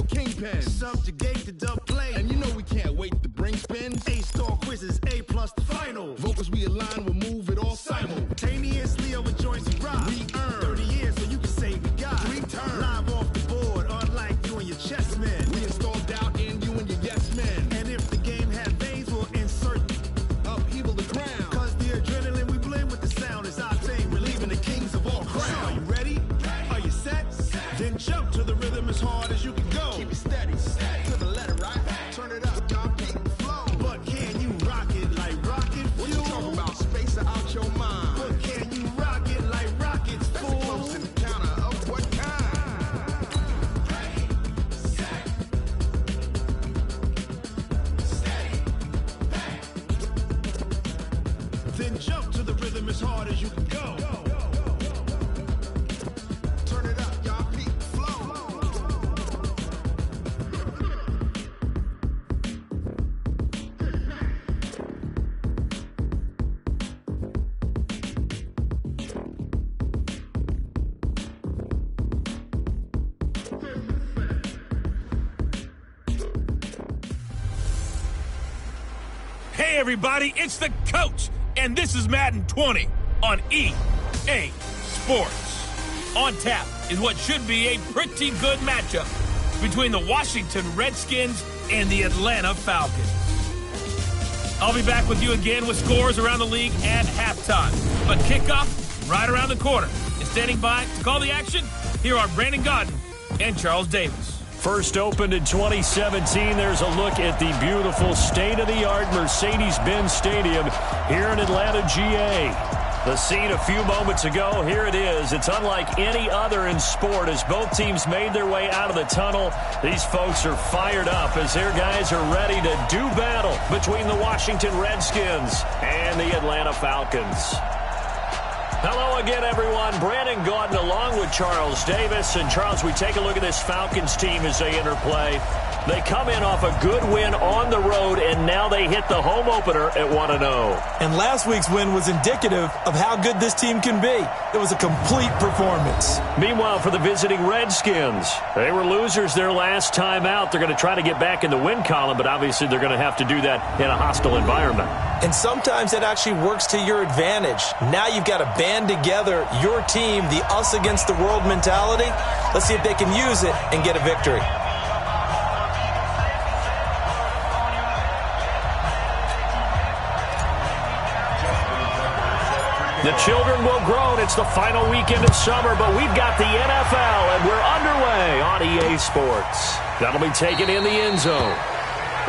your kingpin. Subjugate the dub play. And you know we can't wait to bring spin. A-star quizzes, A+ the final. Vocals we align, we'll move it all simultaneously over joints and rock. We earn 30 years so you can say we got. Return. Live off the board, unlike you and your chess men. We install doubt in you and your yes men. And if the game had veins, we'll insert upheaval the crown. Cause the adrenaline we blend with the sound is our thing, relieving the kings of all crowns. So are you ready? Are you set? Then jump to the rhythm as hard as you can go. Keep it steady, to the letter, right? Turn it up, y'all, keep it flow. But can you rock it like rocket fuel? What you talking about? Space out your mind. But can you rock it like rockets, That's fool? a close encounter of what kind? Ready, set, steady, bang. Then jump to the rhythm as hard as you can go. Turn it up, y'all, keep it flow. Hey everybody, it's the coach, and this is Madden 20 on EA Sports. On tap is what should be a pretty good matchup between the Washington Redskins and the Atlanta Falcons. I'll be back with you again with scores around the league at halftime. But kickoff right around the corner. And standing by to call the action, here are Brandon Godden and Charles Davis. First opened in 2017, there's a look at the beautiful state-of-the-art Mercedes-Benz Stadium here in Atlanta, GA. The scene a few moments ago, here it is. It's unlike any other in sport as both teams made their way out of the tunnel. These folks are fired up as their guys are ready to do battle between the Washington Redskins and the Atlanta Falcons. Hello again, everyone. Brandon Gaudin along with Charles Davis. And, Charles, we take a look at this Falcons team as they interplay. They come in off a good win on the road, and now they hit the home opener at 1-0. And last week's win was indicative of how good this team can be. It was a complete performance. Meanwhile, for the visiting Redskins, they were losers their last time out. They're going to try to get back in the win column, but obviously they're going to have to do that in a hostile environment. And sometimes it actually works to your advantage. Now you've got to band together your team, the us against the world mentality. Let's see if they can use it and get a victory. The children will groan. It's the final weekend of summer, but we've got the NFL, and we're underway on EA Sports. That'll be taken in the end zone.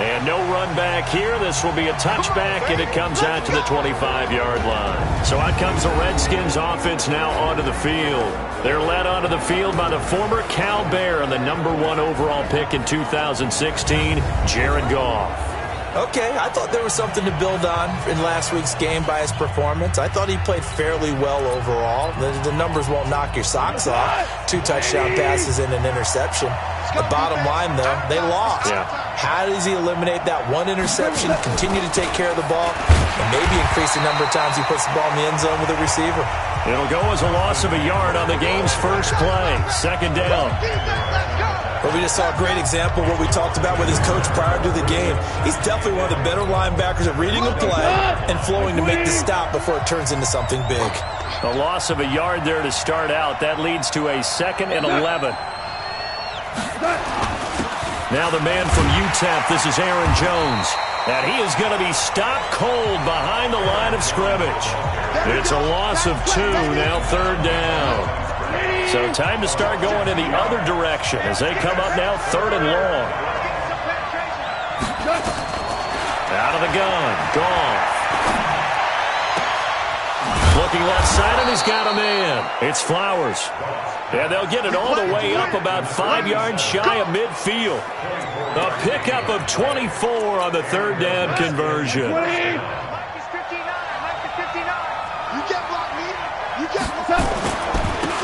And no run back here. This will be a touchback, and it comes out to the 25-yard line. So out comes the Redskins offense now onto the field. They're led onto the field by the former Cal Bear and the #1 overall pick in 2016, Jared Goff. Okay, I thought there was something to build on in last week's game by his performance. I thought he played fairly well overall. The numbers won't knock your socks off. 2 touchdown passes and an interception. The bottom line, though, they lost. Yeah. How does he eliminate that one interception, continue to take care of the ball, and maybe increase the number of times he puts the ball in the end zone with a receiver? It'll go as a loss of a yard on the game's first play. Second down. But we just saw a great example of what we talked about with his coach prior to the game. He's definitely one of the better linebackers at reading a play and flowing to make the stop before it turns into something big. A loss of a yard there to start out. That leads to a 2nd and 11. Now the man from UTEP, this is Aaron Jones. And he is going to be stopped cold behind the line of scrimmage. It's a loss of 2, now 3rd down. So time to start going in the other direction as they come up now 3rd and long. Out of the gun, Goff. Looking left side, and he's got a man. It's Flowers. And they'll get it all the way up about 5 yards shy of midfield. A pickup of 24 on the 3rd down conversion.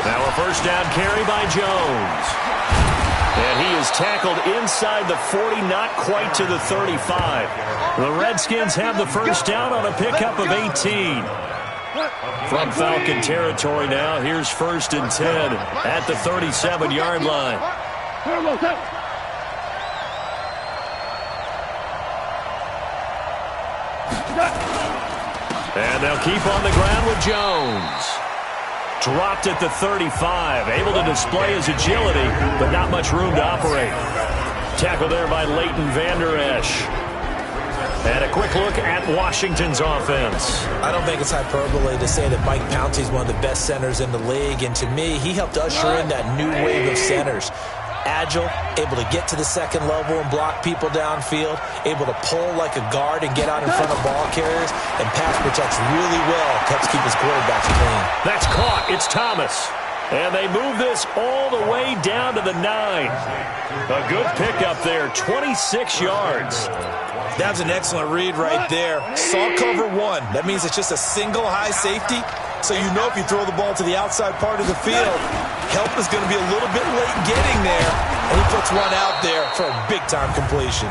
Now a 1st down carry by Jones. And he is tackled inside the 40, not quite to the 35. The Redskins have the 1st down on a pickup of 18. From Falcon territory now, here's 1st and 10 at the 37-yard line. And they'll keep on the ground with Jones. Dropped at the 35. Able to display his agility, but not much room to operate. Tackle there by Leighton Vander Esch. And a quick look at Washington's offense. I don't think it's hyperbole to say that Mike Pouncey is one of the best centers in the league. And to me, he helped usher in that new wave of centers. Agile, able to get to the second level and block people downfield, able to pull like a guard and get out in front of ball carriers, and pass protects really well, helps keep his quarterbacks clean. That's caught. It's Thomas. And they move this all the way down to the 9. A good pickup there, 26 yards. That's an excellent read right there. Saw cover 1. That means it's just a single high safety. So you know if you throw the ball to the outside part of the field, help is going to be a little bit late getting there. And he puts one out there for a big-time completion.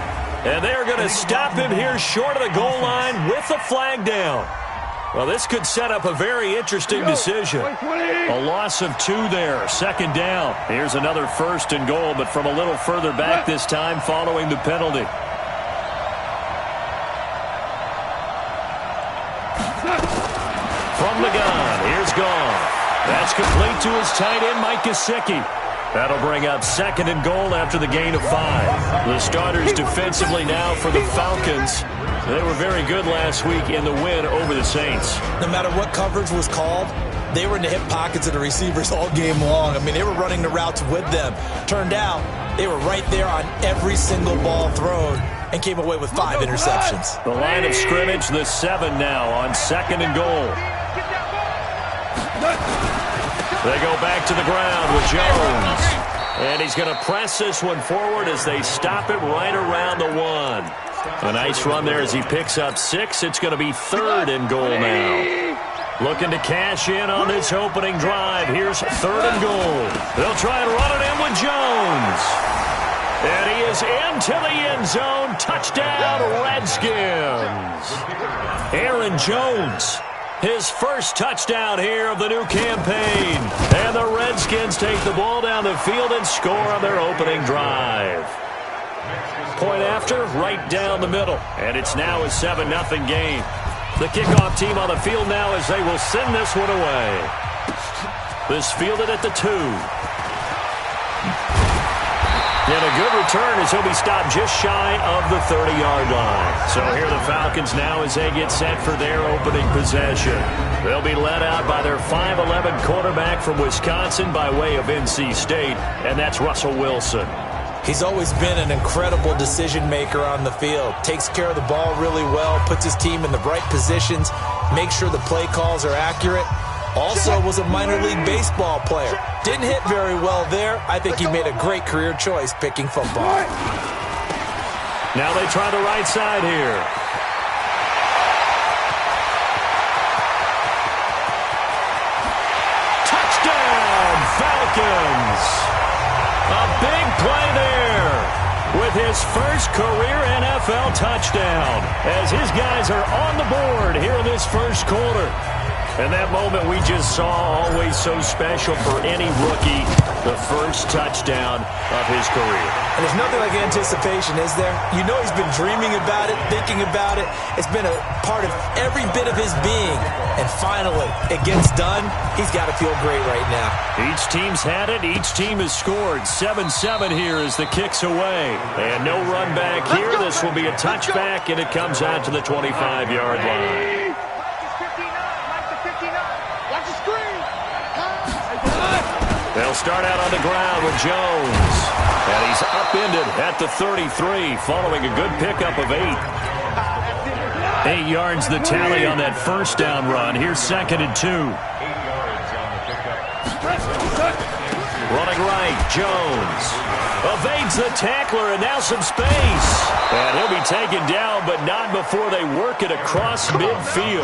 And they're going to stop him here short of the goal line with the flag down. Well, this could set up a very interesting decision. A loss of 2 there, second down. Here's another 1st and goal, but from a little further back this time following the penalty. From the gun, here's Goff. That's complete to his tight end, Mike Gesicki. That'll bring up 2nd and goal after the gain of 5. The starters defensively now for the Falcons. They were very good last week in the win over the Saints. No matter what coverage was called, they were in the hip pockets of the receivers all game long. I mean, they were running the routes with them. Turned out, they were right there on every single ball thrown and came away with 5 interceptions. The line of scrimmage, the 7 now on 2nd and goal. They go back to the ground with Jones. And he's going to press this one forward as they stop it right around the 1. A nice run there as he picks up 6. It's going to be 3rd and goal now. Looking to cash in on this opening drive. Here's 3rd and goal. They'll try and run it in with Jones. And he is into the end zone. Touchdown, Redskins. Aaron Jones. His first touchdown here of the new campaign. And the Redskins take the ball down the field and score on their opening drive. Point after, right down the middle. And it's now a 7-0 game. The kickoff team on the field now as they will send this one away. This fielded at the 2. And a good return as he'll be stopped just shy of the 30-yard line. So here the Falcons now as they get set for their opening possession. They'll be led out by their 5'11 quarterback from Wisconsin by way of NC State, and that's Russell Wilson. He's always been an incredible decision maker on the field. Takes care of the ball really well, puts his team in the right positions, makes sure the play calls are accurate. Also was a minor league baseball player. Didn't hit very well there. I think he made a great career choice picking football. Now they try the right side here. Touchdown, Falcons! A big play there with his first career NFL touchdown as his guys are on the board here in this first quarter. And that moment we just saw, always so special for any rookie, the first touchdown of his career. And there's nothing like anticipation, is there? You know he's been dreaming about it, thinking about it. It's been a part of every bit of his being. And finally, it gets done. He's got to feel great right now. Each team's had it. Each team has scored. 7-7 here as the kick's away. And no run back here. This will be a touchback, and it comes out to the 25-yard line. They'll start out on the ground with Jones. And he's upended at the 33 following a good pickup of 8. 8 yards the tally on that first down run. Here's 2nd and 2. Running right, Jones. Evades the tackler and now some space. And he'll be taken down, but not before they work it across midfield.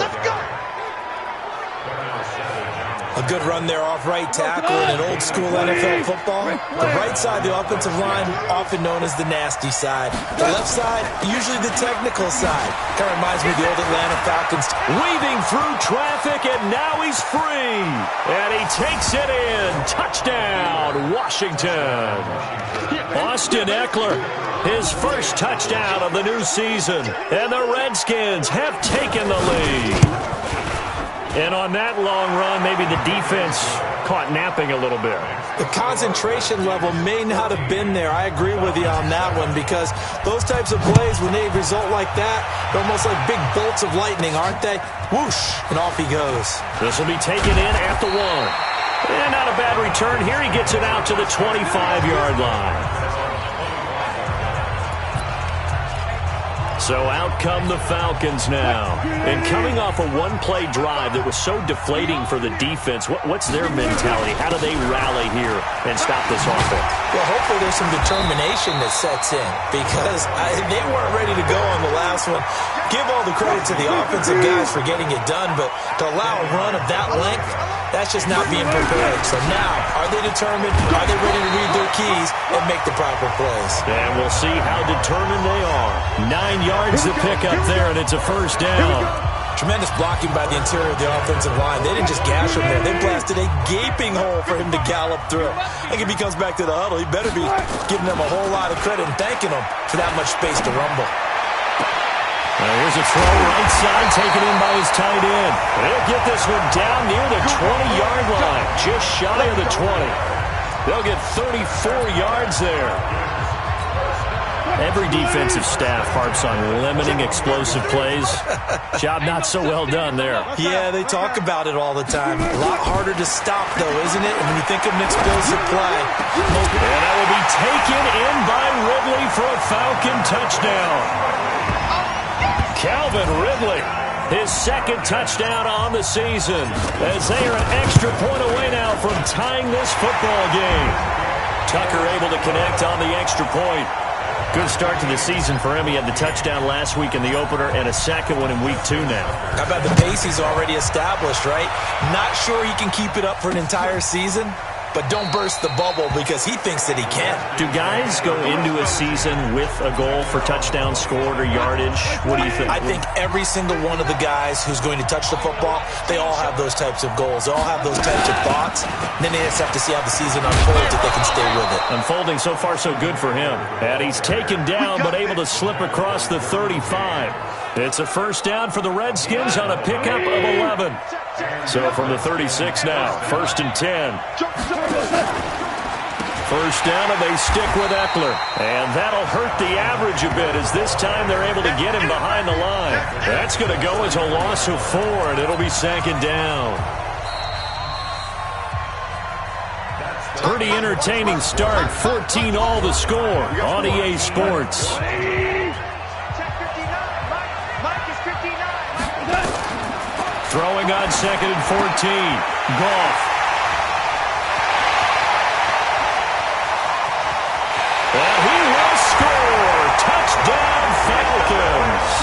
A good run there off right tackle in an old-school NFL football. The right side, the offensive line, often known as the nasty side. The left side, usually the technical side. Kind of reminds me of the old Atlanta Falcons. Weaving through traffic, and now he's free. And he takes it in. Touchdown, Washington. Austin Eckler, his first touchdown of the new season. And the Redskins have taken the lead. And on that long run, maybe the defense caught napping a little bit. The concentration level may not have been there. I agree with you on that one, because those types of plays, when they result like that, they're almost like big bolts of lightning, aren't they? Whoosh, and off he goes. This will be taken in at the 1. And not a bad return. Here he gets it out to the 25-yard line. So out come the Falcons now. And coming off a one-play drive that was so deflating for the defense, what's their mentality? How do they rally here and stop this offense? Well, hopefully there's some determination that sets in, because they weren't ready to go on the last one. Give all the credit to the offensive guys for getting it done, but to allow a run of that length, that's just not being prepared. So now, are they determined? Are they ready to read their keys and make the proper plays? And we'll see how determined they are. 9 yards to pick up there, and it's a first down. Tremendous blocking by the interior of the offensive line. They didn't just gash him there. They blasted a gaping hole for him to gallop through. I think if he comes back to the huddle, he better be giving them a whole lot of credit and thanking them for that much space to rumble. Here's a throw right side, taken in by his tight end. They'll get this one down near the 20-yard line, just shy of the 20. They'll get 34 yards there. Every defensive staff harps on limiting explosive plays. Job not so well done there. Yeah, they talk about it all the time. A lot harder to stop, though, isn't it? When you think of an explosive play. And that will be taken in by Ridley for a Falcon touchdown. Calvin Ridley, his second touchdown on the season, as they are an extra point away now from tying this football game. Tucker able to connect on the extra point. Good start to the season for him. He had the touchdown last week in the opener and a second one in week 2 now. How about the pace he's already established, right? Not sure he can keep it up for an entire season, but don't burst the bubble, because he thinks that he can. Do guys go into a season with a goal for touchdown scored or yardage? What do you think? I think every single one of the guys who's going to touch the football, they all have those types of goals. They all have those types of thoughts. And then they just have to see how the season unfolds if they can stay with it. Unfolding so far so good for him. And he's taken down but able to slip across the 35. It's a first down for the Redskins on a pickup of 11. So from the 36 now, 1st and 10. First down, and they stick with Eckler. And that'll hurt the average a bit, as this time they're able to get him behind the line. That's going to go as a loss of 4, and it'll be 2nd down. Pretty entertaining start. 14-all the score on EA Sports. Throwing on 2nd and 14. Goff. And he will score. Touchdown, Falcons.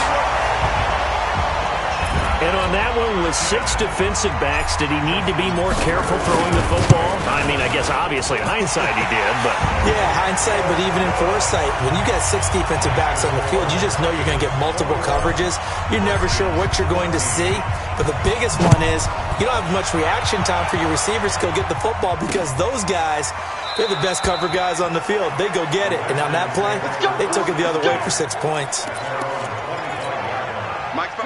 And on that one, with 6 defensive backs, did he need to be more careful throwing the football? I mean, I guess obviously in hindsight he did, but... Yeah, hindsight, but even in foresight, when you got 6 defensive backs on the field, you just know you're going to get multiple coverages. You're never sure what you're going to see. But the biggest one is you don't have much reaction time for your receivers to go get the football, because those guys, they're the best cover guys on the field. They go get it. And on that play, they took it the other way for 6 points.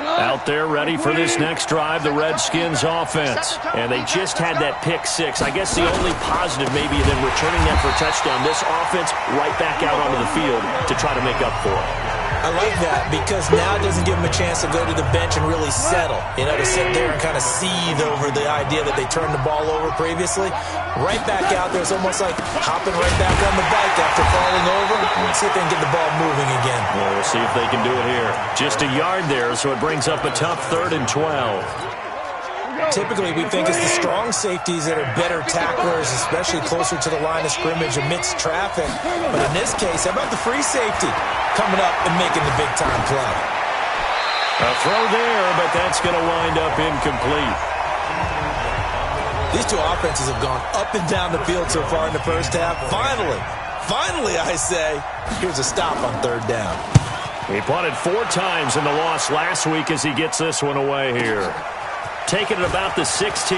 Out there ready for this next drive, the Redskins offense. And they just had that pick 6. I guess the only positive maybe than returning that for a touchdown, this offense right back out onto the field to try to make up for it. I like that, because now it doesn't give them a chance to go to the bench and really settle. You know, to sit there and kind of seethe over the idea that they turned the ball over previously. Right back out there, it's almost like hopping right back on the bike after falling over. Let's see if they can get the ball moving again. Well, we'll see if they can do it here. Just a yard there, so it brings up a tough 3rd and 12. Typically, we think it's the strong safeties that are better tacklers, especially closer to the line of scrimmage amidst traffic. But in this case, how about the free safety coming up and making the big-time play? A throw there, but that's going to wind up incomplete. These two offenses have gone up and down the field so far in the first half. Finally, I say, here's a stop on third down. He punted 4 times in the loss last week as he gets this one away here. Taking it about the 16.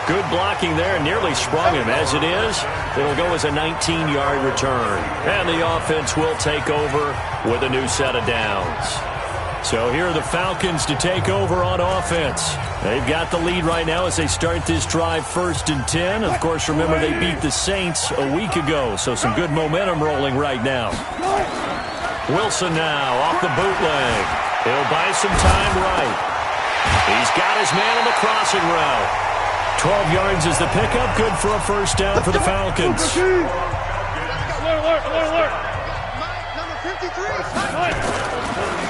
Good blocking there, nearly sprung him. As it is, it'll go as a 19-yard return. And the offense will take over with a new set of downs. So here are the Falcons to take over on offense. They've got the lead right now as they start this drive 1st and 10. Of course, remember they beat the Saints a week ago, so some good momentum rolling right now. Wilson now off the bootleg. He'll buy some time right. He's got his man on the crossing route. 12 yards is the pickup. Good for a first down for the Falcons.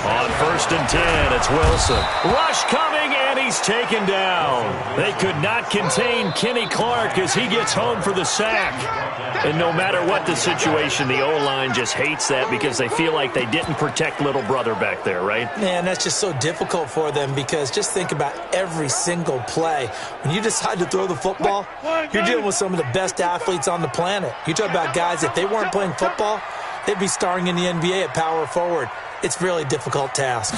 On 1st and 10, it's Wilson. Rush coming, and he's taken down. They could not contain Kenny Clark as he gets home for the sack. And no matter what the situation, the O-line just hates that because they feel like they didn't protect little brother back there, right? Man, that's just so difficult for them because just think about every single play. When you decide to throw the football, you're dealing with some of the best athletes on the planet. You talk about guys, if they weren't playing football, they'd be starring in the NBA at power forward. It's a really difficult task.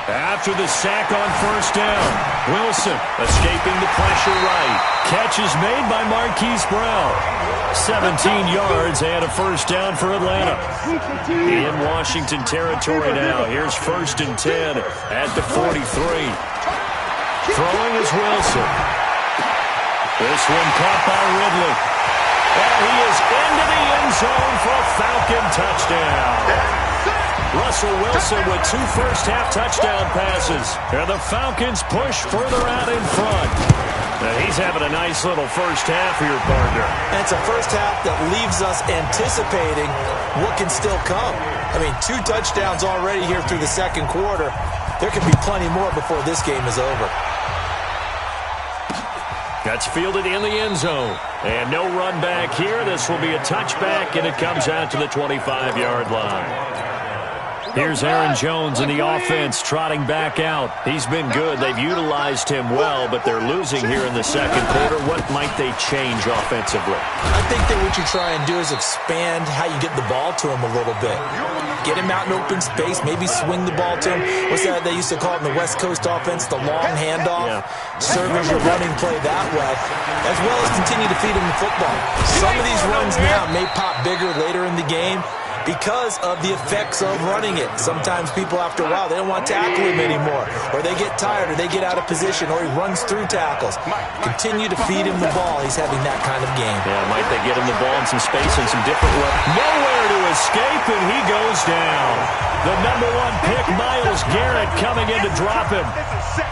After the sack on 1st down, Wilson escaping the pressure right. Catch is made by Marquise Brown. 17 yards and a first down for Atlanta. In Washington territory now. Here's 1st and 10 at the 43. Throwing is Wilson. This one caught by Ridley. And he is into the end zone for a Falcon touchdown. Russell Wilson with 2 first-half touchdown passes. And the Falcons push further out in front. And he's having a nice little first half here, partner. And it's a first half that leaves us anticipating what can still come. I mean, 2 touchdowns already here through the second quarter. There could be plenty more before this game is over. That's fielded in the end zone. And no run back here. This will be a touchback, and it comes out to the 25-yard line. Here's Aaron Jones in the offense trotting back out. He's been good. They've utilized him well, but they're losing here in the second quarter. What might they change offensively? I think that what you try and do is expand how you get the ball to him a little bit. Get him out in open space, maybe swing the ball to him. What's that they used to call it in the West Coast offense, the long handoff? Yeah. Serve as your running play that way, as well as continue to feed him the football. Some of these runs now may pop bigger later in the game because of the effects of running it. Sometimes people, after a while, they don't want to tackle him anymore, or they get tired, or they get out of position, or he runs through tackles. Continue to feed him the ball. He's having that kind of game. Yeah, might they get him the ball in some space and some different ways. Nowhere to escape, and he goes down. The #1 pick, Myles Garrett, coming in to drop him.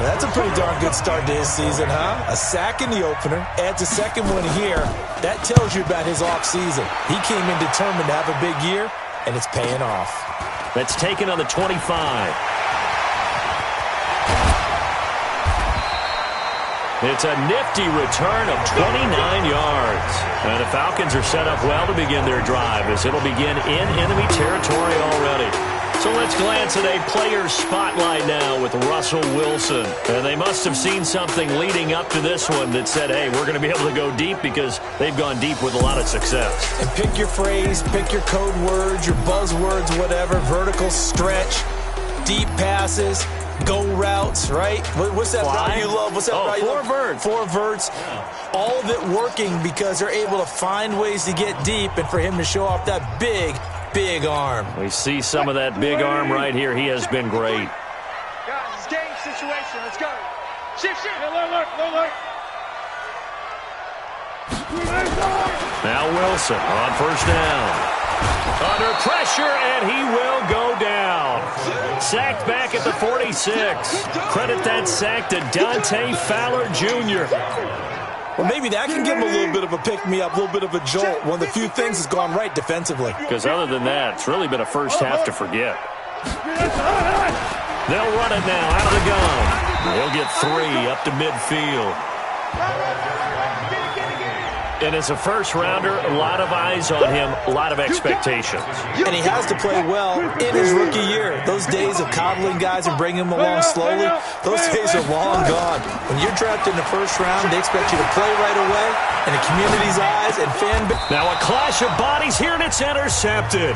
That's a pretty darn good start to his season, huh? A sack in the opener, adds a second one here. That tells you about his offseason. He came in determined to have a big year, and it's paying off. That's taken on the 25. It's a nifty return of 29 yards. And the Falcons are set up well to begin their drive as it'll begin in enemy territory already. So let's glance at a player spotlight now with Russell Wilson. And they must have seen something leading up to this one that said, hey, we're going to be able to go deep because they've gone deep with a lot of success. And pick your phrase, pick your code words, your buzzwords, whatever, vertical stretch, deep passes, go routes, right? What's that route you love? What's that route you love? 4 verts. 4 verts. All of it working because they're able to find ways to get deep and for him to show off that big arm. We see some of that big arm right here. He has been great. Guys, it's game situation. Let's go. Shift. Alert. Now Wilson on first down. Under pressure, and he will go down. Sacked back at the 46. Credit that sack to Dante Fowler Jr. Well, maybe that can give him a little bit of a pick-me-up, a little bit of a jolt. One of the few things has gone right defensively. Because other than that, it's really been a first half to forget. They'll run it now out of the gun. He'll get 3 up to midfield. And as a first-rounder, a lot of eyes on him, a lot of expectations. And he has to play well in his rookie year. Those days of coddling guys and bringing them along slowly, those days are long gone. When you're drafted in the first round, they expect you to play right away in the community's eyes and fan base. Now a clash of bodies here, and it's intercepted.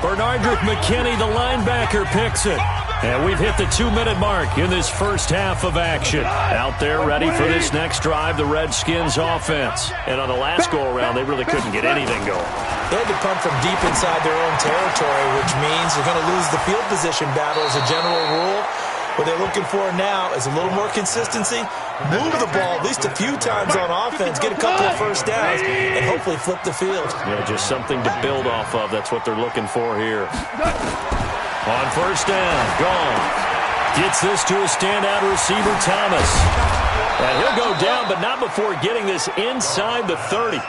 Bernardrick McKinney, the linebacker, picks it. And we've hit the 2-minute mark in this first half of action. Out there ready for this next drive, the Redskins offense. And on the last go-around, they really couldn't get anything going. They had to punt from deep inside their own territory, which means they're going to lose the field position battle as a general rule. What they're looking for now is a little more consistency, move the ball at least a few times on offense, get a couple of first downs, and hopefully flip the field. Yeah, just something to build off of. That's what they're looking for here. On first down, gone. Gets this to a standout receiver, Thomas. And he'll go down, but not before getting this inside the 30.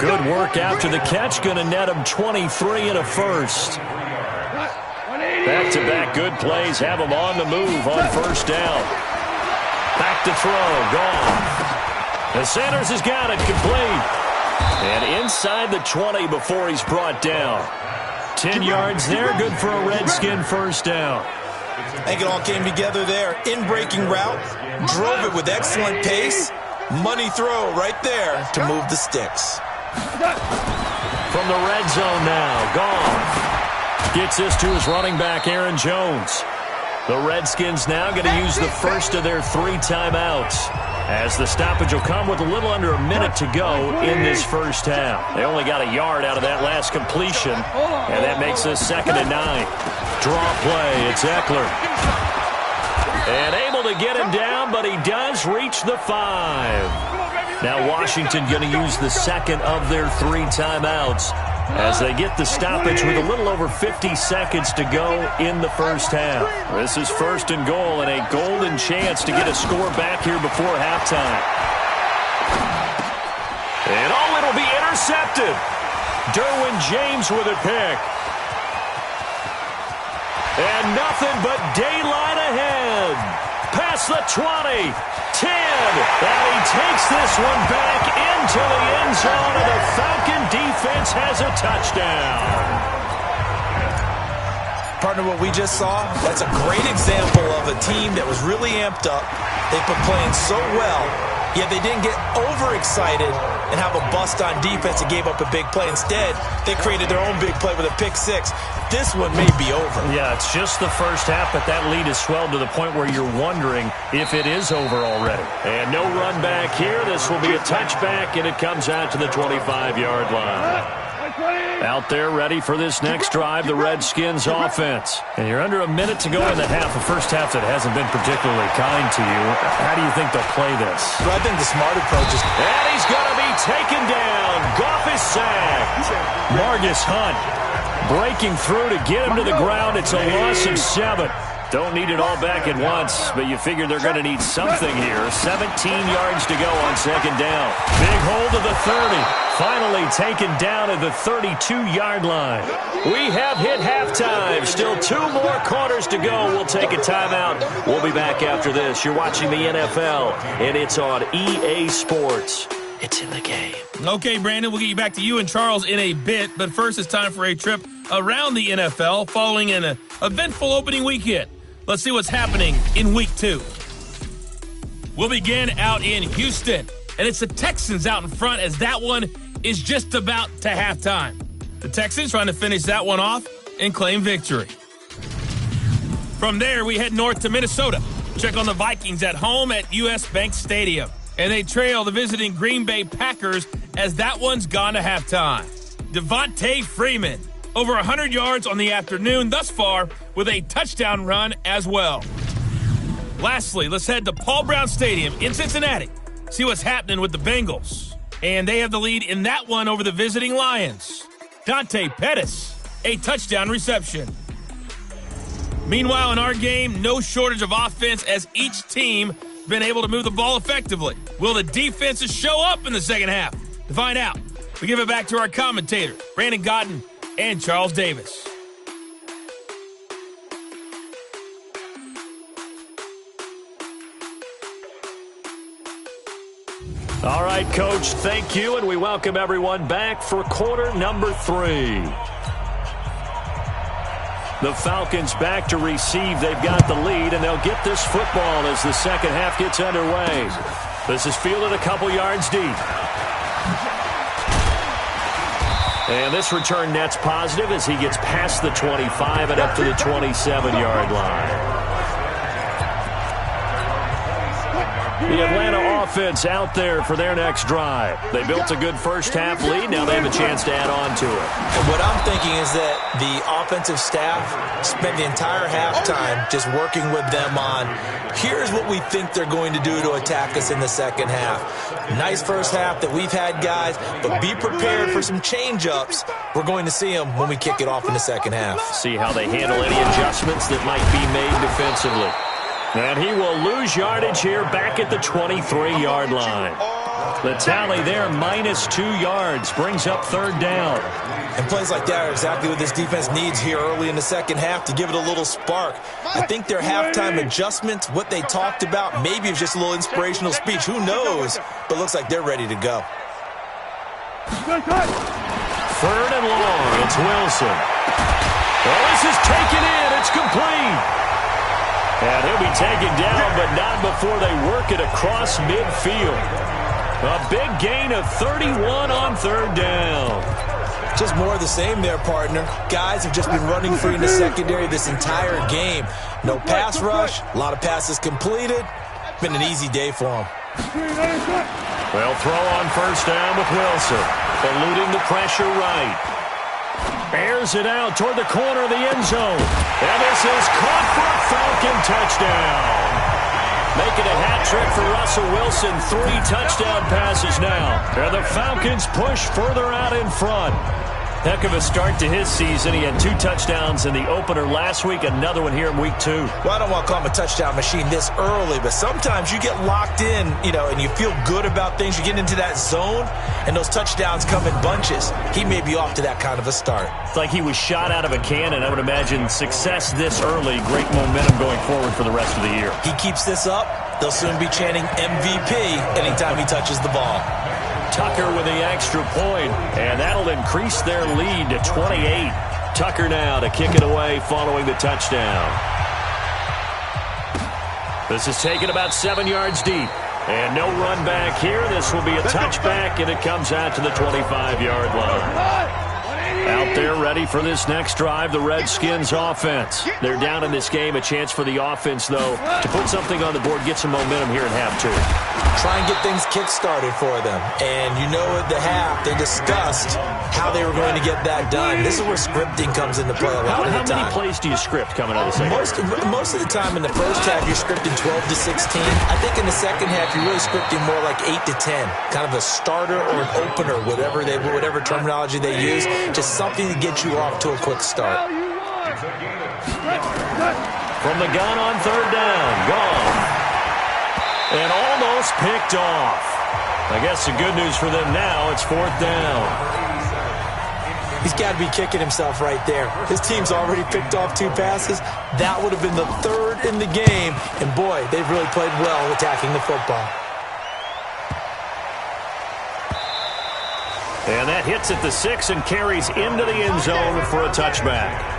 Good work after the catch. Going to net him 23 and a first. Back-to-back good plays have him on the move on first down. Back to throw, gone. And Sanders has got it, complete. And inside the 20 before he's brought down. 10 yards there, good for a Redskin first down. I think it all came together there. In-breaking route, drove it with excellent pace. Money throw right there to move the sticks. From the red zone now, gone. Gets this to his running back, Aaron Jones. The Redskins now going to use the first of their 3 timeouts, as the stoppage will come with a little under a minute to go in this first half. They only got a yard out of that last completion, and that makes us 2nd and 9. Draw play, it's Eckler. And able to get him down, but he does reach the 5. Now Washington going to use the second of their 3 timeouts, as they get the stoppage with a little over 50 seconds to go in the first half. This is 1st and goal, and a golden chance to get a score back here before halftime. And it'll be intercepted. Derwin James with a pick. And nothing but daylight ahead. Past the 20. 10, and he takes this one back into the end zone, and the Falcon defense has a touchdown. Partner, what we just saw, that's a great example of a team that was really amped up. They've been playing so well, yet they didn't get overexcited and have a bust on defense and gave up a big play. Instead, they created their own big play with a pick 6. This one may be over. Yeah, it's just the first half, but that lead has swelled to the point where you're wondering if it is over already. And no run back here. This will be a touchback, and it comes out to the 25-yard line. Out there ready for this next drive, the Redskins offense. And you're under a minute to go in the half, a first half that hasn't been particularly kind to you. How do you think they'll play this? Well, I think the smart approach is... And he's going to be taken down. Goff is sacked. Margus Hunt breaking through to get him to the ground. It's a loss of 7. Don't need it all back at once, but you figure they're going to need something here. 17 yards to go on 2nd down. Big hold of the 30. Finally taken down at the 32-yard line. We have hit halftime. Still 2 more quarters to go. We'll take a timeout. We'll be back after this. You're watching the NFL, and it's on EA Sports. It's in the game. Okay, Brandon, we'll get you back to you and Charles in a bit, but first it's time for a trip around the NFL following an eventful opening weekend. Let's see what's happening in Week 2. We'll begin out in Houston, and it's the Texans out in front as that one is just about to halftime. The Texans trying to finish that one off and claim victory. From there, we head north to Minnesota. Check on the Vikings at home at US Bank Stadium. And they trail the visiting Green Bay Packers as that one's gone to halftime. Devontae Freeman, over 100 yards on the afternoon thus far with a touchdown run as well. Lastly, let's head to Paul Brown Stadium in Cincinnati. See what's happening with the Bengals. And they have the lead in that one over the visiting Lions. Dante Pettis, a touchdown reception. Meanwhile, in our game, no shortage of offense as each team been able to move the ball effectively. Will the defenses show up in the second half? To find out, we give it back to our commentators, Brandon Godden and Charles Davis. All right, Coach, thank you, and we welcome everyone back for quarter number 3. The Falcons back to receive. They've got the lead, and they'll get this football as the second half gets underway. This is fielded a couple yards deep. And this return net's positive as he gets past the 25 and up to the 27-yard line. The Atlanta offense out there for their next drive. They built a good first-half lead. Now they have a chance to add on to it. And what I'm thinking is that the offensive staff spent the entire halftime just working with them on, here's what we think they're going to do to attack us in the second half. Nice first half that we've had, guys, but be prepared for some change-ups. We're going to see them when we kick it off in the second half. See how they handle any adjustments that might be made defensively. And he will lose yardage here back at the 23-yard line. The tally there, -2 yards, brings up third down. And plays like that are exactly what this defense needs here early in the second half to give it a little spark. I think their halftime adjustments, what they talked about, maybe it's just a little inspirational speech. Who knows? But looks like they're ready to go. Third and long. It's Wilson. Well, this is taken in. It's complete. And he'll be taken down, but not before they work it across midfield. A big gain of 31 on third down. Just more of the same there, partner. Guys have just been running free in the secondary this entire game. No pass rush, a lot of passes completed. Been an easy day for them. Well, throw on first down with Wilson. Eluding the pressure right. Airs it out toward the corner of the end zone. And this is caught for a Falcon touchdown. Making a hat trick for Russell Wilson. 3 touchdown passes now. And the Falcons push further out in front. Heck of a start to his season. He had 2 touchdowns in the opener last week, another one here in week 2. Well, I don't want to call him a touchdown machine this early, but sometimes you get locked in, and you feel good about things. You get into that zone, and those touchdowns come in bunches. He may be off to that kind of a start. It's like he was shot out of a cannon. I would imagine success this early, great momentum going forward for the rest of the year. He keeps this up, they'll soon be chanting MVP anytime he touches the ball. Tucker with the extra point, and that'll increase their lead to 28. Tucker now to kick it away following the touchdown. This is taken about 7 yards deep, and no run back here. This will be a touchback, and it comes out to the 25-yard line. Out there ready for this next drive, the Redskins offense. They're down in this game. A chance for the offense, though, to put something on the board, get some momentum here in half 2. Try and get things kick-started for them. And at the half, they discussed how they were going to get that done. This is where scripting comes into play a lot of the time. How many plays do you script coming out of the second half? Most of the time in the first half, you're scripting 12 to 16. I think in the second half, you're really scripting more like 8 to 10. Kind of a starter or an opener, whatever terminology they use. Just something to get you off to a quick start. From the gun on third down. Gone. And almost picked off. I guess the good news for them now, it's fourth down. He's got to be kicking himself right there. His team's already picked off 2 passes. That would have been the 3rd in the game. And, boy, they've really played well attacking the football. And that hits at the 6 and carries into the end zone for a touchback.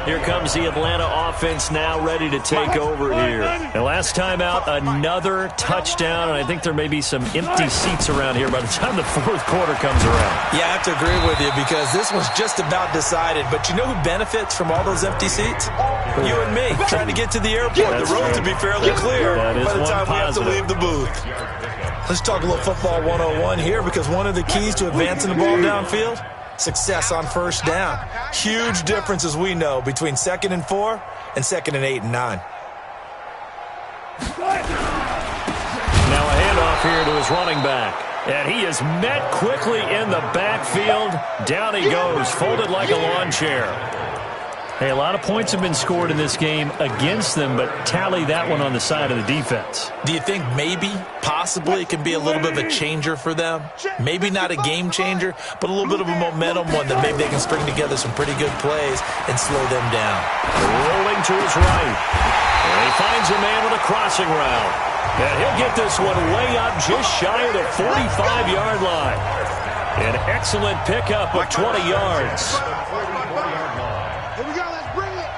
Here comes the Atlanta offense now ready to take over here. And last time out, another touchdown, and I think there may be some empty seats around here by the time the fourth quarter comes around. Yeah, I have to agree with you because this one's just about decided. But you know who benefits from all those empty seats? You and me, trying to get to the airport. The road to be fairly clear by the time we have to leave the booth. Let's talk a little football 101 here because one of the keys to advancing the ball downfield, success on first down. Huge difference, as we know, between 2nd and 4 and 2nd and 8 and 9. Now a handoff here to his running back. And he is met quickly in the backfield. Down he goes, folded like a lawn chair. Hey, a lot of points have been scored in this game against them, but tally that one on the side of the defense. Do you think maybe, possibly, it can be a little bit of a changer for them? Maybe not a game changer, but a little bit of a momentum one that maybe they can string together some pretty good plays and slow them down. Rolling to his right. And he finds a man with a crossing route. And he'll get this one way up just shy of the 45-yard line. An excellent pickup of 20 yards. Here we go, let's bring it.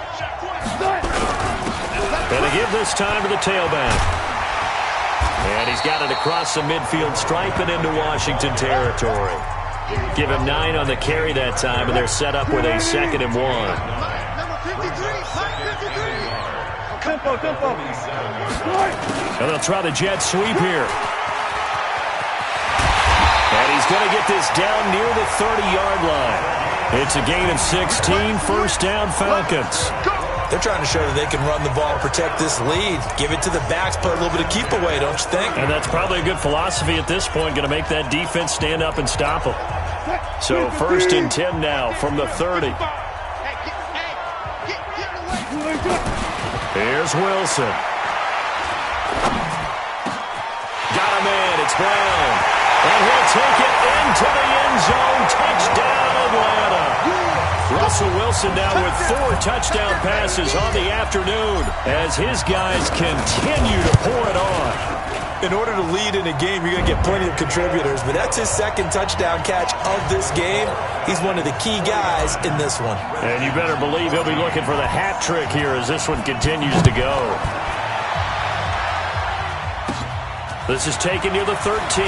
And they give this time to the tailback. And he's got it across the midfield stripe and into Washington territory. Give him 9 on the carry that time, and they're set up with a 2nd and 1. Number 53, Mike 53. Tempo. And they'll try the jet sweep here. And he's going to get this down near the 30-yard line. It's a gain of 16, first down Falcons. They're trying to show that they can run the ball and protect this lead. Give it to the backs, put a little bit of keep away, don't you think? And that's probably a good philosophy at this point, going to make that defense stand up and stop them. So 1st and 10 now from the 30. Here's Wilson. Got a man, it's Brown. And he'll take it into the end zone. Touchdown, Atlanta. Russell Wilson now with 4 touchdown passes on the afternoon as his guys continue to pour it on. In order to lead in a game, you're going to get plenty of contributors, but that's his 2nd touchdown catch of this game. He's one of the key guys in this one. And you better believe he'll be looking for the hat trick here as this one continues to go. This is taken near the 13.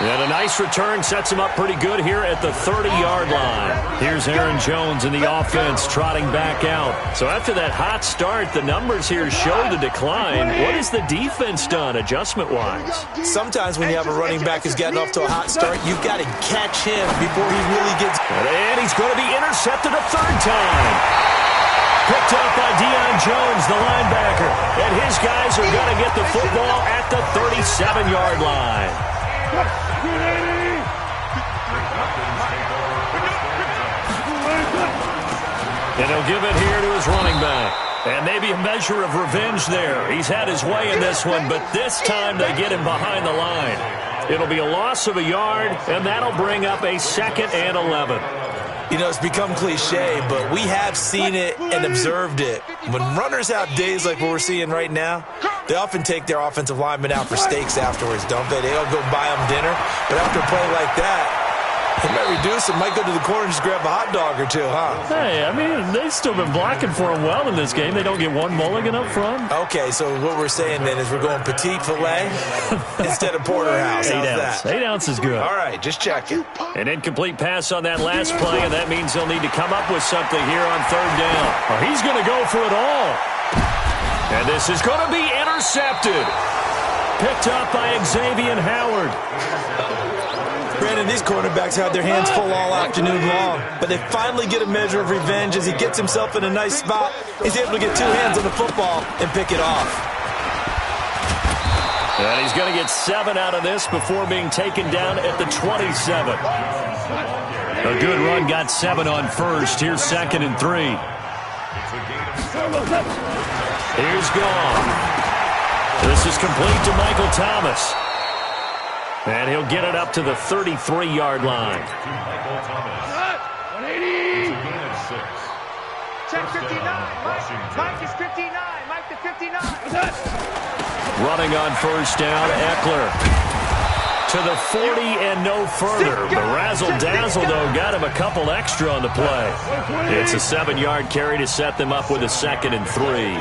And a nice return sets him up pretty good here at the 30-yard line. Here's Aaron Jones in the offense trotting back out. So after that hot start, the numbers here show the decline. What has the defense done adjustment-wise? Sometimes when you have a running back who's gotten off to a hot start, you've got to catch him before he really gets... And he's going to be intercepted a 3rd time. Picked up by Deion Jones, the linebacker. And his guys are going to get the football at the 37-yard line. And he'll give it here to his running back. And maybe a measure of revenge there. He's had his way in this one, but this time they get him behind the line. It'll be a loss of a yard, and that'll bring up a 2nd and 11. You know, it's become cliche, but we have seen it and observed it. When runners have days like what we're seeing right now, they often take their offensive linemen out for steaks afterwards, don't they? They don't go buy them dinner. But after a play like that, they might reduce it, might go to the corner and just grab a hot dog or two, huh? Hey, I mean, they've still been blocking for him well in this game. They don't get one mulligan up front. Okay, so what we're saying then is we're going petite filet instead of porterhouse. How's that? 8 ounce is good. All right, just checking. An incomplete pass on that last play, and that means they'll need to come up with something here on 3rd down. Well, he's going to go for it all. And this is going to be intercepted. Picked up by Xavier Howard. Brandon, these quarterbacks had their hands full all afternoon long, but they finally get a measure of revenge as he gets himself in a nice spot. He's able to get 2 hands on the football and pick it off. And he's going to get 7 out of this before being taken down at the 27. A good run got 7 on 1st. Here's 2nd and 3. Here's gone. This is complete to Michael Thomas. And he'll get it up to the 33-yard line. 180. Check 59. Mike is 59. Mike to 59. Running on 1st down, Eckler. To the 40 and no further. The razzle-dazzle, though, got him a couple extra on the play. It's a 7-yard carry to set them up with a 2nd and 3.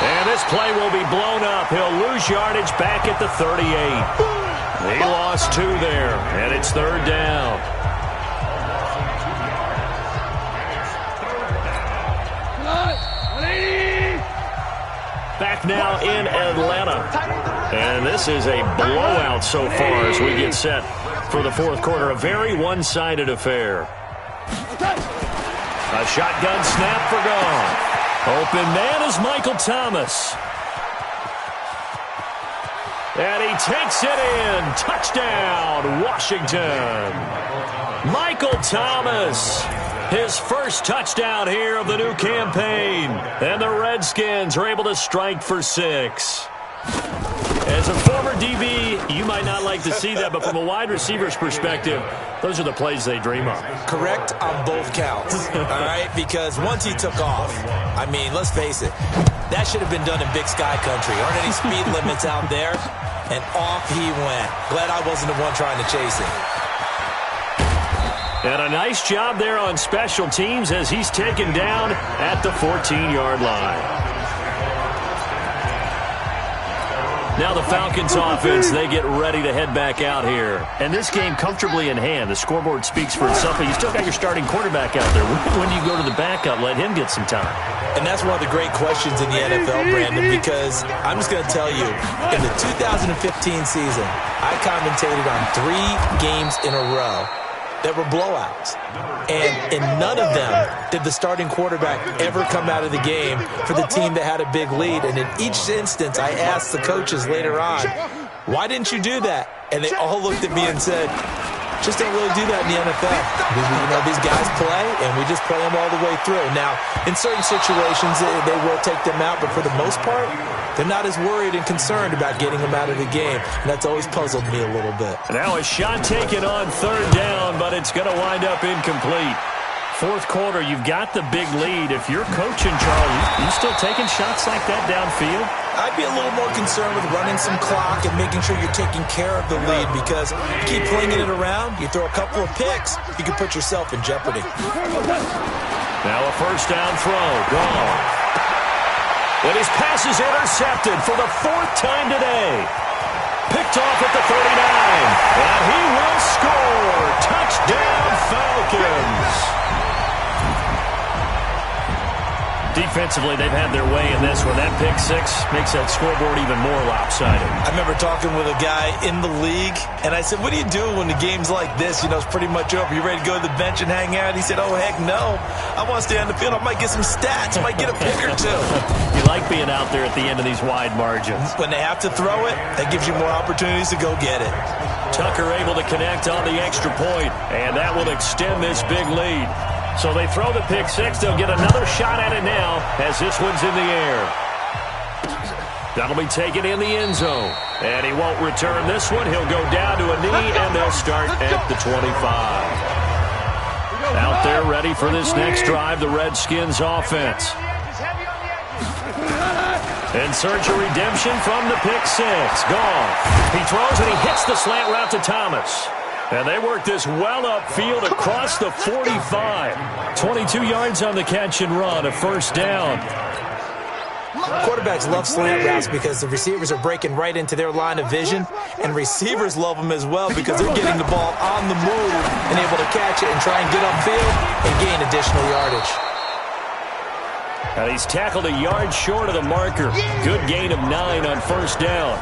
And this play will be blown up. He'll lose yardage back at the 38. He lost 2 there, and it's 3rd down. Back now in Atlanta. And this is a blowout so far as we get set for the 4th quarter. A very one-sided affair. A shotgun snap for gone. Open man is Michael Thomas. And he takes it in. Touchdown, Washington. Michael Thomas. His first touchdown here of the new campaign. And the Redskins are able to strike for 6. As a former DB, you might not like to see that, but from a wide receiver's perspective, those are the plays they dream of. Correct on both counts, all right? Because once he took off, I mean, let's face it, that should have been done in Big Sky Country. Aren't any speed limits out there? And off he went. Glad I wasn't the one trying to chase him. And a nice job there on special teams as he's taken down at the 14-yard line. Now the Falcons offense, they get ready to head back out here. And this game comfortably in hand. The scoreboard speaks for itself, but you still got your starting quarterback out there. When do you go to the backup? Let him get some time. And that's one of the great questions in the NFL, Brandon, because I'm just going to tell you, in the 2015 season, I commentated on 3 games in a row that were blowouts. And in none of them did the starting quarterback ever come out of the game for the team that had a big lead. And in each instance, I asked the coaches later on, why didn't you do that? And they all looked at me and said, just don't really do that in the NFL. You know, these guys play, and we just play them all the way through. Now, in certain situations, they will take them out, but for the most part, they're not as worried and concerned about getting them out of the game, and that's always puzzled me a little bit. Now a shot taken on 3rd down, but it's going to wind up incomplete. 4th quarter, you've got the big lead. If you're coaching, Charles, you still taking shots like that downfield? I'd be a little more concerned with running some clock and making sure you're taking care of the lead, because you keep flinging it around, you throw a couple of picks, you can put yourself in jeopardy. Now a 1st down throw, gone. And his pass is intercepted for the 4th time today. Picked off at the 39. And he will score. Touchdown, Falcons. Defensively, they've had their way in this one. That pick 6 makes that scoreboard even more lopsided. I remember talking with a guy in the league, and I said, what do you do when the game's like this? You know, it's pretty much over. You ready to go to the bench and hang out? He said, oh, heck no. I want to stay on the field. I might get some stats. I might get a pick or 2. You like being out there at the end of these wide margins. When they have to throw it, that gives you more opportunities to go get it. Tucker able to connect on the extra point, and that will extend this big lead. So they throw the pick 6. They'll get another shot at it now as this one's in the air. That'll be taken in the end zone. And he won't return this one. He'll go down to a knee, and they'll start at the 25. Out there ready for this next drive, the Redskins offense. In search of redemption from the pick 6. Gone. He throws, and he hits the slant route to Thomas. And they work this well upfield across the 45. 22 yards on the catch and run, a 1st down. Quarterbacks love slant routes because the receivers are breaking right into their line of vision, and receivers love them as well because they're getting the ball on the move and able to catch it and try and get upfield and gain additional yardage. And he's tackled a yard short of the marker. Good gain of 9 on 1st down.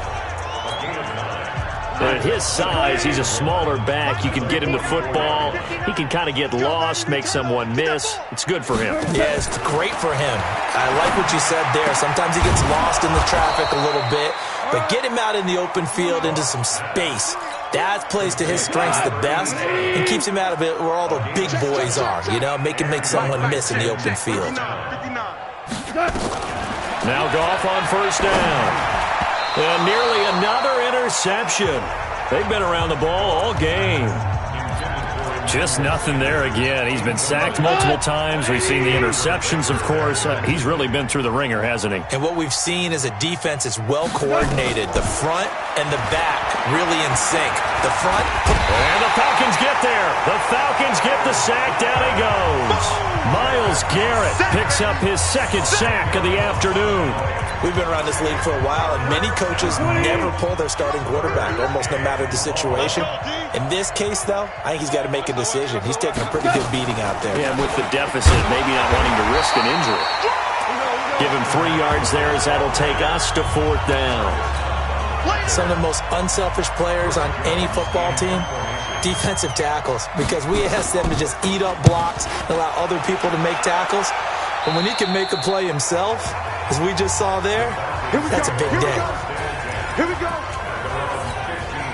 But at his size, he's a smaller back. You can get him to football. He can kind of get lost, make someone miss. It's good for him. Yeah, it's great for him. I like what you said there. Sometimes he gets lost in the traffic a little bit, but get him out in the open field into some space. That plays to his strengths the best and keeps him out of it where all the big boys are, you know, make someone miss in the open field. Now Goff on 1st down. And nearly another interception. They've been around the ball all game. Just nothing there again. He's been sacked multiple times. We've seen the interceptions, of course. He's really been through the ringer, hasn't he? And what we've seen is a defense that's well coordinated. The front and the back really in sync. The front. And the Falcons get there. The Falcons get the sack. Down he goes. Myles Garrett picks up his 2nd sack of the afternoon. We've been around this league for a while, and many coaches never pull their starting quarterback, almost no matter the situation. In this case, though, I think he's got to make a decision. He's taking a pretty good beating out there. Yeah, and with the deficit, maybe not wanting to risk an injury. Give him 3 yards there as that'll take us to 4th down. Some of the most unselfish players on any football team, defensive tackles, because we ask them to just eat up blocks and allow other people to make tackles. And when he can make a play himself, as we just saw there, that's a big day. Here we go.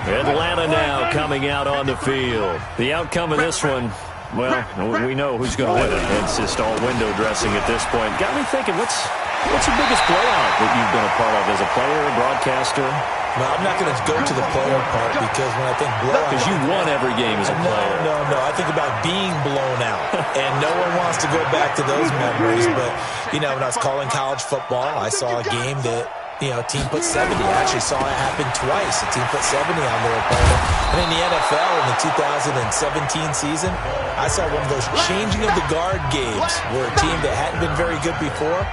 Atlanta now coming out on the field. The outcome of this one, well, we know who's going to win it. It's just all window dressing at this point. Got me thinking, what's What's the biggest blowout that you've been a part of as a player, broadcaster? Well, I'm not going to go to the player part because when I think blowout... Because you won every game as a player. No. I think about being blown out. And no one wants to go back to those memories. But, when I was calling college football, I saw a game that, a team put 70. I actually saw it happen twice. A team put 70 on their opponent. And in the NFL in the 2017 season, I saw one of those changing of the guard games where a team that hadn't been very good before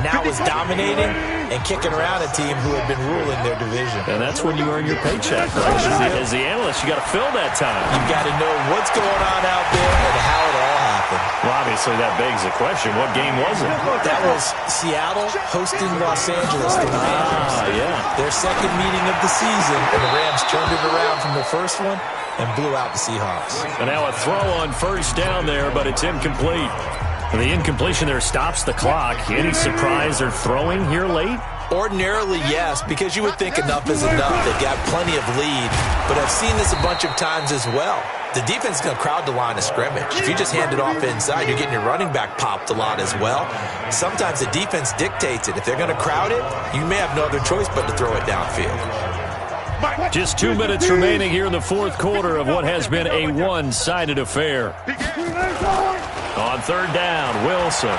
now is dominating and kicking around a team who had been ruling their division. And that's when you earn your paycheck, right? As the analyst, you got to fill that time. You've got to know what's going on out there and how it all happened. Well, obviously, that begs the question, what game was it? That was Seattle hosting Los Angeles. Yeah. Their second meeting of the season, and the Rams turned it around from the first one and blew out the Seahawks. And now a throw on first down there, but it's incomplete. The incompletion there stops the clock. Any surprise they're throwing here late? Ordinarily, yes, because you would think enough is enough. They've got plenty of lead, but I've seen this a bunch of times as well. The defense is going to crowd the line of scrimmage. If you just hand it off inside, you're getting your running back popped a lot as well. Sometimes the defense dictates it. If they're going to crowd it, you may have no other choice but to throw it downfield. Just 2 minutes remaining here in the fourth quarter of what has been a one-sided affair. On third down, Wilson.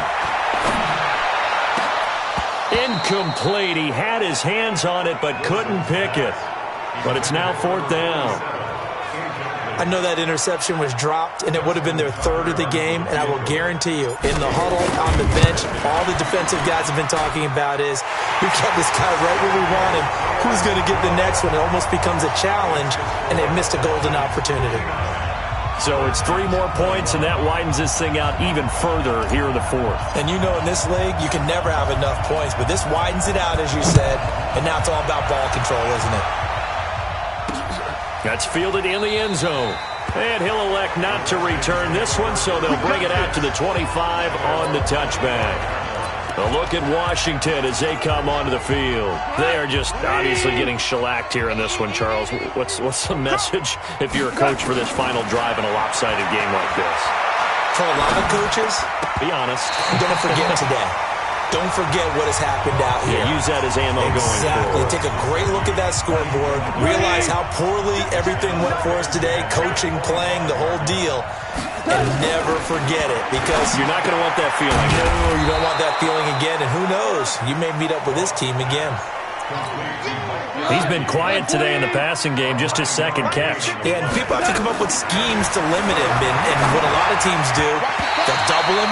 Incomplete. He had his hands on it but couldn't pick it. But it's now fourth down. I know that interception was dropped, and it would have been their third of the game, and I will guarantee you, in the huddle, on the bench, all the defensive guys have been talking about is, we kept this guy right where we want him. Who's going to get the next one? It almost becomes a challenge, and they missed a golden opportunity. So it's 3 more points, and that widens this thing out even further here in the fourth. And in this league, you can never have enough points, but this widens it out, as you said, and now it's all about ball control, isn't it? That's fielded in the end zone. And he'll elect not to return this one, so they'll bring it out to the 25 on the touchback. A look at Washington as they come onto the field. They are just obviously getting shellacked here in this one, Charles. What's the message if you're a coach for this final drive in a lopsided game like this? For a lot of coaches, be honest. Don't forget today. Don't forget what has happened out here. Yeah, use that as ammo going forward. Take a great look at that scoreboard. Realize how poorly everything went for us today. Coaching, playing, the whole deal. And never forget it, because you're not going to want that feeling. No, you don't want that feeling again. And who knows? You may meet up with this team again. He's been quiet today in the passing game, just his second catch. Yeah, and people have to come up with schemes to limit him. And what a lot of teams do, they'll double him,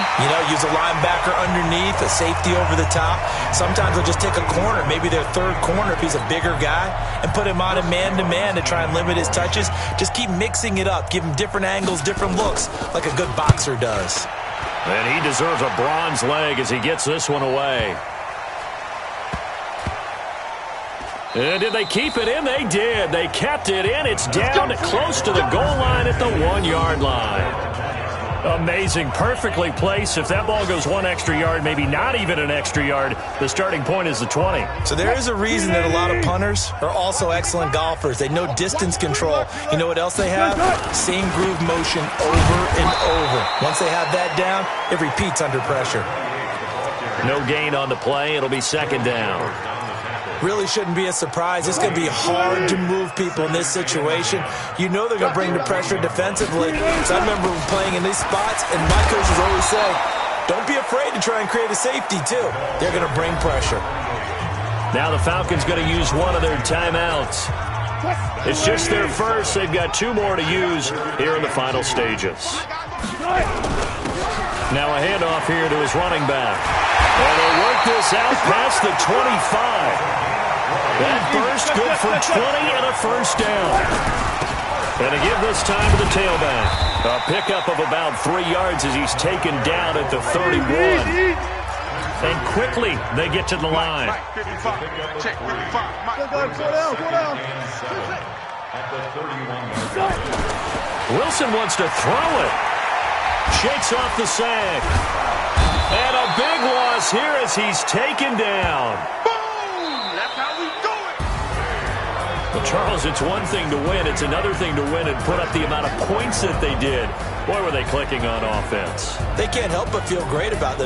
use a linebacker underneath, a safety over the top. Sometimes they'll just take a corner, maybe their third corner if he's a bigger guy, and put him on a man-to-man to try and limit his touches. Just keep mixing it up. Give him different angles, different looks, like a good boxer does. And he deserves a bronze leg as he gets this one away. And did they keep it in? They did. They kept it in. It's down close to the goal line at the 1-yard line. Amazing. Perfectly placed. If that ball goes 1 extra yard, maybe not even an extra yard, the starting point is the 20. So there is a reason that a lot of punters are also excellent golfers. They know distance control. You know what else they have? Same groove motion over and over. Once they have that down, it repeats under pressure. No gain on the play. It'll be second down. Really shouldn't be a surprise. It's going to be hard to move people in this situation. You know they're going to bring the pressure defensively. So I remember playing in these spots, and my coaches always say, don't be afraid to try and create a safety, too. They're going to bring pressure. Now the Falcons going to use one of their timeouts. It's just their first. They've got 2 more to use here in the final stages. Now a handoff here to his running back. And they work this out past the 25. That burst good for 20 and a first down. And to give this time to the tailback. A pickup of about 3 yards as he's taken down at the 31. And quickly they get to the line. Wilson wants to throw it. Shakes off the sack. And a big loss here as he's taken down. Well, Charles, it's one thing to win. It's another thing to win and put up the amount of points that they did. Boy, were they clicking on offense. They can't help but feel great about them.